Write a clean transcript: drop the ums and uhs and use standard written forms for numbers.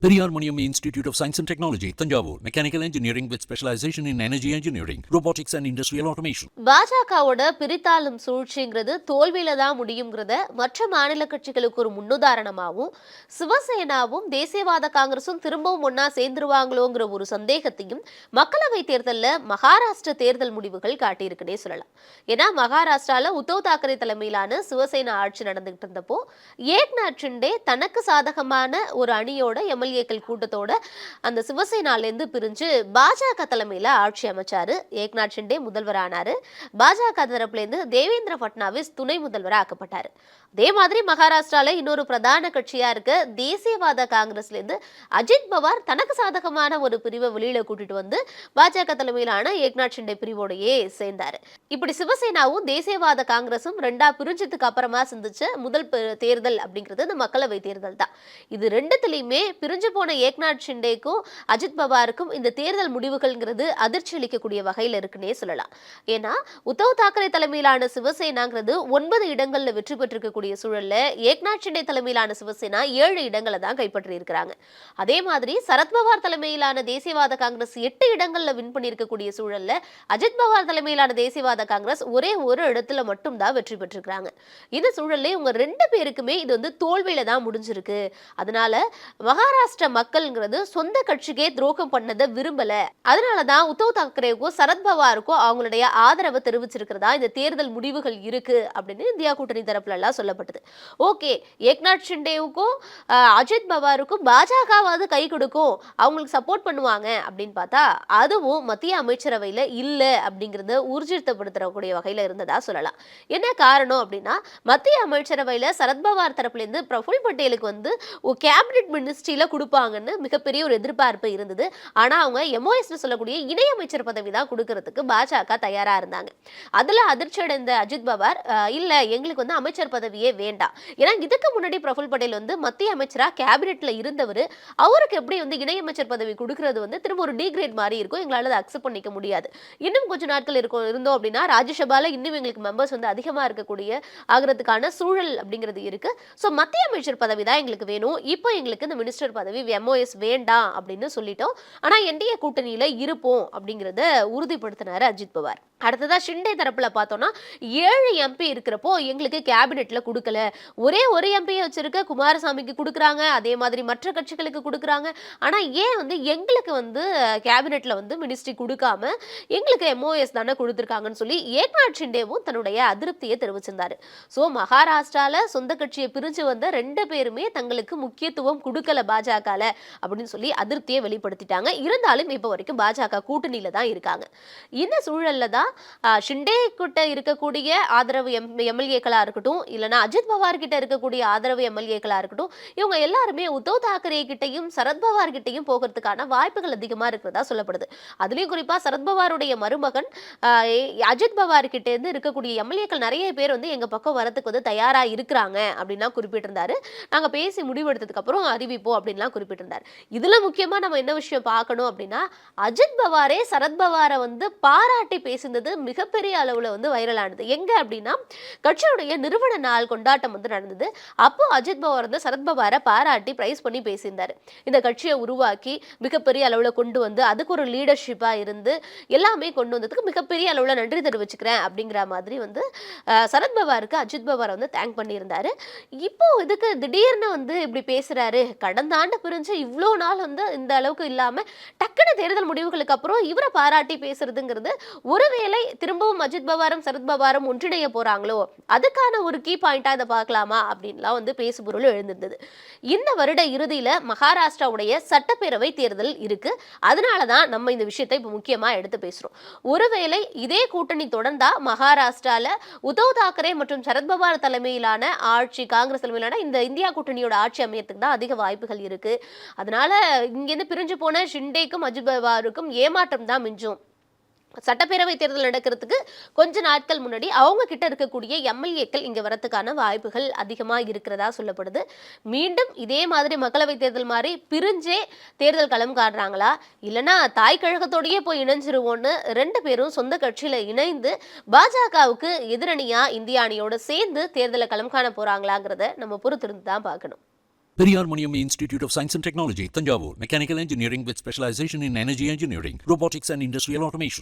Periyar Maniam Institute of Science and Technology, Tanjavur. Mechanical Engineering with specialization in Energy Engineering, Robotics and Industrial Automation. பாஜகவோட பிரித்தாளும் சூழ்ச்சிங்கிறது தோல்வியில தான் முடியுங்கிறத மற்ற மாநில கட்சிகளுக்கு ஒரு முன்னுதாரணமாகவும், சிவசேனாவும் தேசியவாத காங்கிரசும் திரும்பவும் ஒன்னா சேர்ந்துருவாங்களோங்கிற ஒரு சந்தேகத்தையும் மக்களவை தேர்தலில் மகாராஷ்டிர தேர்தல் முடிவுகள் காட்டியிருக்குன்னே சொல்லலாம். ஏன்னா மகாராஷ்டிரால உத்தவ் தாக்கரே தலைமையிலான சிவசேனா ஆட்சி நடந்துகிட்டு இருந்தப்போ ஏக்நாத் ஷிண்டே தனக்கு சாதகமான ஒரு அணியோட எம்எல்ஏக்கள் கூட்டத்தோட அந்த சிவசேனாலேருந்து பிரிஞ்சு பாஜக தலைமையில ஆட்சி அமைச்சாரு. ஏக்நாத் ஷிண்டே முதல்வரானாரு. பாஜக தரப்புலேருந்து தேவேந்திர பட்னாவிஸ் துணை முதல்வராக ஆக்கப்பட்டாரு. அதே மாதிரி மகாராஷ்டிரால இன்னொரு பிரதான கட்சியா இருக்க தேசியவாத காங்கிரஸ்ல இருந்து அஜித் பவார் தனக்கு சாதகமான ஒரு பிரிவை வெளியில கூட்டிட்டு வந்து பாஜக தலைமையிலான ஏக்நாத் ஷிண்டே பிரிவோடையே சேர்ந்தாரு. இப்படி சிவசேனாவும் தேசியவாத காங்கிரசும் ரெண்டா பிரிஞ்சதுக்கு அப்புறமா சந்திச்ச முதல் தேர்தல் அப்படிங்கிறது இந்த மக்களவை தேர்தல் தான். இது ரெண்டுத்திலையுமே பிரிஞ்சு போன ஏக்நாத் ஷிண்டேக்கும் அஜித் பவாருக்கும் இந்த தேர்தல் முடிவுகள்ங்கிறது அதிர்ச்சி அளிக்கக்கூடிய வகையில் இருக்குன்னே சொல்லலாம். ஏன்னா உத்தவ் தாக்கரே தலைமையிலான சிவசேனாங்கிறது 9 இடங்கள்ல வெற்றி பெற்றிருக்க சூழல்ல ஏக்நாத் ஷிண்டே தலைமையிலான சிவசேனா 7 இடங்களை தான் கைப்பற்றி இருக்கிறாங்க. அதே மாதிரி சரத்பவார் தலைமையிலான தேசியவாத காங்கிரஸ் 8 இடங்கள்ல வின் பண்ணியிருக்கக்கூடிய சூழல்ல அஜித் பவார் தலைமையிலான தேசியவாத காங்கிரஸ் ஒரே ஒரு இடத்துல மட்டும் தான் வெற்றி பெற்றிருக்கிறாங்க. இந்த சூழல்ல இவங்க 2 பேருக்குமே இது வந்து தோல்வியில தான் முடிஞ்சிருக்கு. அதனால மகாராஷ்டிர மக்கள்ங்கிறது சொந்த கட்சிக்கே துரோகம் பண்ணதை விரும்பல. அதனாலதான் உத்தவ் தாக்கரேவுக்கும் சரத்பவாருக்கும் அவங்களுடைய ஆதரவை தெரிவிச்சிருக்கிறதா இந்த தேர்தல் முடிவுகள் இருக்கு அப்படின்னு இந்தியா கூட்டணி தரப்புல எல்லாம் சொல்லப்பட்டது. ஓகே, ஏக்நாத் ஷிண்டேவுக்கும் அஜித் பவாருக்கும் பாஜகவாவது கை கொடுக்கும், அவங்களுக்கு சப்போர்ட் பண்ணுவாங்க அப்படின்னு பார்த்தா அதுவும் மத்திய அமைச்சரவையில் இல்லை அப்படிங்கிறத ஊர்ஜிதப்படுத்தக்கூடிய வகையில் இருந்ததா சொல்லலாம். என்ன காரணம் அப்படின்னா மத்திய அமைச்சரவையில் சரத்பவார் தரப்புலேருந்து பிரஃபுல் பட்டேலுக்கு வந்து கேபினெட் மினிஸ்ட்ரியில் கொடுப்பாங்கன்னு மிகப்பெரிய ஒரு எதிர்பார்ப்பு இருந்தது. ஆனால் அவங்க எம்ஓஎஸ் சொல்லக்கூடிய இணையமைச்சர் பதவி தான் கொடுக்கறதுக்கு பாஜக தயாராக இருந்தாங்க. அதில் அதிர்ச்சி அடைந்த அஜித் பவார் இல்லை, எங்களுக்கு வந்து அமைச்சர் பதவியே வேண்டாம். ஏன்னா இதுக்கு முன்னாடி பிரஃபுல் பட்டேல் வந்து மத்திய அமைச்சரா கேபினெட்ல இருந்தவர், அவருக்கு எப்படி வந்து இணையமைச்சர் பதவி கொடுக்கறது வந்து திரும்ப ஒரு டிகிரேட் மாதிரி இருக்கும், எங்களால அதை அக்செப்ட் பண்ணிக்க முடியாது. இன்னும் கொஞ்ச நாட்கள் இருந்தோம் அப்படின்னா ராஜ்யசபால இன்னும் எங்களுக்கு மெம்பர்ஸ் வந்து அதிகமா இருக்கக்கூடிய ஆகிறதுக்கான சூழல் அப்படிங்கிறது இருக்கு. ஸோ மத்திய அமைச்சர் பதவி தான் எங்களுக்கு வேணும், இப்போ எங்களுக்கு இந்த மினிஸ்டர் பதவி எம்ஓஎஸ் வேண்டாம் அப்படின்னு சொல்லிட்டோம். ஆனா என்டிஏ கூட்டணியில இருப்போம் அப்படிங்கிறத உறுதிப்படுத்தினாரு அஜித் பவார். அடுத்ததா ஷிண்டே தரப்புல பார்த்தோம்னா 7 எம்பி இருக்கிறப்போ எங்களுக்கு கேபினெட்ல கொடுக்கல, ஒரே ஒரு எம்பியை வச்சிருக்க குமாரசாமிக்கு கொடுக்குறாங்க, அதே மாதிரி மற்ற கட்சிகளுக்கு கொடுக்குறாங்க. ஆனா ஏன் வந்து எங்களுக்கு வந்து கேபினெட்ல வந்து மினிஸ்ட்ரி கொடுக்காம எங்களுக்கு எம்ஓஎஸ் தானே கொடுத்துருக்காங்கன்னு சொல்லி ஏக்நாத் ஷிண்டேவும் தன்னுடைய அதிருப்தியை தெரிவிச்சிருந்தாரு. ஸோ மகாராஷ்டிரால சொந்த கட்சியை பிரிஞ்சு வந்த 2 பேருமே தங்களுக்கு முக்கியத்துவம் கொடுக்கல பாஜகல அப்படின்னு சொல்லி அதிருப்தியை வெளிப்படுத்திட்டாங்க. இருந்தாலும் இப்போ வரைக்கும் பாஜக கூட்டணியில தான் இருக்காங்க. இந்த சூழல்ல தான் ஷிண்டே கிட்ட இருக்கக்கூடிய ஆதரவு எம்எல்ஏக்களா இருக்கட்டும், இல்லைன்னா அஜித் பவார் கிட்ட இருக்கக்கூடிய ஆதரவு எம்எல்ஏக்களா இருக்கட்டும், இவங்க எல்லாருமே உத்தவ் தாக்கரே கிட்டையும் சரத்பவார் கிட்டையும் போகிறதுக்கான வாய்ப்புகள் அதிகமா இருக்கிறதா சொல்லப்படுது. அதுலயும் குறிப்பா சரத்பவாருடைய மருமகன் அஜித் பவார் கிட்ட இருந்து இருக்கக்கூடிய எம்எல்ஏக்கள் நிறைய பேர் வந்து எங்க பக்கம் வரதுக்கு வந்து தயாரா இருக்கிறாங்க அப்படின்னா குறிப்பிட்டிருந்தாரு. நாங்க பேசி முடிவெடுத்ததுக்கு அப்புறம் அறிவிப்போம் அப்படின்லாம் குறிப்பிட்டிருந்தாரு. இதுல முக்கியமா நம்ம என்ன விஷயம் பார்க்கணும் அப்படின்னா அஜித் பவாரே சரத்பவாரை வந்து பாராட்டி பேசினது மிகப்பெரிய அளவுல வந்து வைரல் ஆனது. எங்க அப்படின்னா கட்சியுடைய நிறுவன நாள் கொண்டாட்டம் வந்து நடந்தது. அப்போ அஜித் பவார் வந்து சரத்பவாரை பாராட்டி பிரைஸ் பண்ணி பேசியிருந்தாரு. இந்த கட்சியை உருவாக்கி மிகப்பெரிய அளவுல கொண்டு வந்து அதுக்கு ஒரு லீடர்ஷிப்பா இருந்து எல்லாமே கொண்டு வந்ததுக்கு மிகப்பெரிய அளவுல நன்றி தெரிவிச்சுக்கிறேன் அப்படிங்கிற மாதிரி வந்து சரத்பவாருக்கு அஜித் பவார் வந்து தேங்க் பண்ணியிருந்தாரு. இப்போ இதுக்கு திடீர்னு வந்து இப்படி பேசுறாரு, கடந்த ஆண்டு பிரிஞ்சு இவ்வளோ நாள் வந்து இந்த அளவுக்கு இல்லாம டக்குனு தேர்தல் முடிவுகளுக்கு அப்புறம் இவரை பாராட்டி பேசுறதுங்கிறது ஒருவேளை திரும்பவும் அஜித் பவாரும் சரத்பவாரும் ஒன்றிணைய போறாங்களோ அதுக்கான ஒரு கீ பாயிண்டா இதை பார்க்கலாமா அப்படின்லாம் வந்து பேசுபொருள் எழுந்திருந்தது. இந்த வருட இறுதியில மகாராஷ்டிராவுடைய சட்டப்பேரவை தேர்தல் இருக்கு. அதனாலதான் நம்ம இந்த விஷயத்தை இப்ப முக்கியமா எடுத்து பேசுறோம். ஒருவேளை இதே கூட்டணி தொடர்ந்தா மகாராஷ்டிரால உத்தவ் தாக்கரே மற்றும் சரத்பவார் தலைமையிலான ஆட்சி, காங்கிரஸ் தலைமையிலான இந்த இந்தியா கூட்டணியோட ஆட்சி அமையத்துக்கு தான் அதிக வாய்ப்புகள் இருக்கு. அதனால இங்கிருந்து பிரிஞ்சு போன ஷிண்டேக்கும் அஜித் பவாருக்கும் ஏமாற்றம் தான் மிஞ்சும். சட்டப்பேரவை தேர்தல் நடக்கிறதுக்கு கொஞ்ச நாட்கள் முன்னாடி அவங்க கிட்ட இருக்கக்கூடிய எம்எல்ஏக்கள் இங்க வரதுக்கான வாய்ப்புகள் அதிகமா இருக்கிறதா சொல்லப்படுது. மீண்டும் இதே மாதிரி மக்களவை தேர்தல் மாதிரி பிரிஞ்சே தேர்தல் களம் காடுறாங்களா, இல்லைன்னா தாய் கழகத்தோடயே போய் இணைஞ்சிருவோன்னு 2 பேரும் சொந்த கட்சியில இணைந்து பாஜகவுக்கு எதிரணியா இந்திய அணியோட சேர்ந்து தேர்தலை களம் காண போறாங்களாங்கிறத நம்ம பொறுத்திருந்து தான் பார்க்கணும். Periyar Maniam Institute of Science and Technology, Tanjavur, mechanical engineering with specialization in energy engineering, robotics and industrial automation.